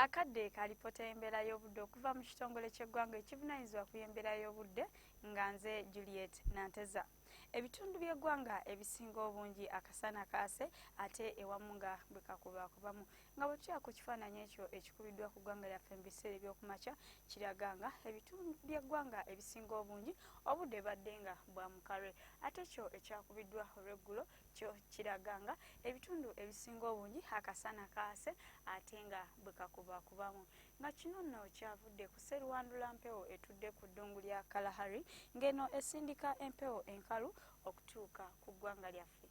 Akadde kalipota embeera y'obudde okuva mu kitongole ky'eggwanga ekivunaanyizibwa ku embeera y'obudde nga nze Juliet Nanteza. Ebitundu by'eggwanga ebisinga obungi akasana kaase ate ewamu nga bwe kakubakubamu. Nga bwe tutya ku kifaananyi ekyo ekikubiddwa ku ggwanga lyaffe mu biseera eby'okumakya kiraga nga ebitundu by'eggwanga ebisinga obungi obudde badde nga bwa mukalwe. Ate kyo ekyakubiddwa olw'eggulo kyo kiraga nga ebitundu ebisinga obungi akasana kaase ate nga bwe kakubakubamu. Nga kino nno kyavudde ku sseruwandula mpewo etudde ku ddungu lya Kalahari ng'eno esindika empewo enkalu okutuuka ku ggwanga lyaffe.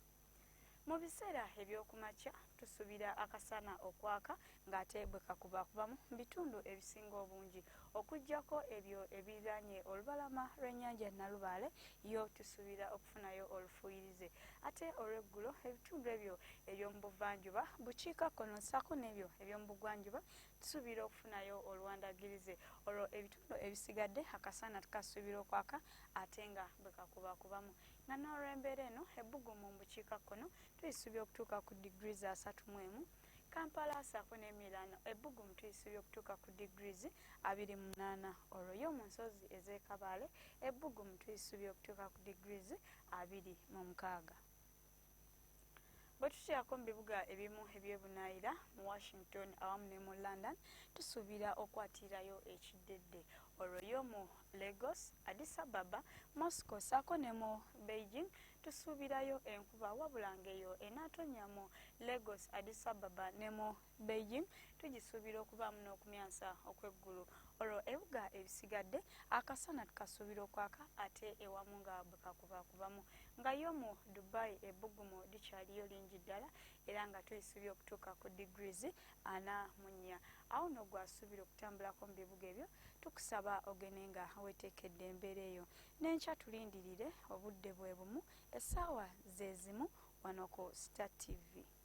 Mu biseera eby'okumakya tusuubira akasana okwaka ng'ate bwe kakubakubamu mu bitundu ebisinga obungi okuggyako ebyo ebiriraanye olubalama lw'ennyanja Nalubaale yo tusuubira okufunayo olufuuyirize. Ate olw'eggulo ebitundu ebyo eby'omu buvanjuba bukiikakkono ssaako n'ebyo eby'omu bugwanjuba tusuubira okufunayo oluwandagirize. Olwo ebitundu ebisigadde akasana tukasuubira okwaka ate nga bwe kakubakubamu. Nga n'olw'embeera eno ebbugumu mu bukiikakkono tuyisuubya okutuuka ku degrees 31. Kampala ssaako n'emiriraano ebbugumu tuyisuubya okutuuka ku degrees 28. Olwo yo mu nsozi ez'e Kabaale ebbugumu tuyisuubya okutuuka ku degrees 26. Bwe tutyako mu bibuga ebimu ebyebunaayira mu Washington awamu ne mu London tusuubira okwatirirayo ekiddedde. Olwo yo mu Lagos, Addis Ababa, Moscow ssaako ne mu Beijing tusuubirayo enkuba wabula ng'eyo enaatonnya mu Lagos, Addis Ababa ne mu Beijing tugisuubira okubaamu n'okumyansa okw'eggulu. Olwo ebibuga ebisigadde akasana tukasuubira okwaka ate ewamu nga bwe kakubakubamu. Nga yo mu Dubai ebbugumu likyaliyo lingi ddala era nga tuyisuubya okutuuka ku degrees 44. Awo nno gwasuubira okutambulako mu bibuga ebyo tukusaba ogende nga weeteekedde embeera eyo. N'enkya tulindirire obudde bwe bumu essaawa ze zimu wano ku Star TV.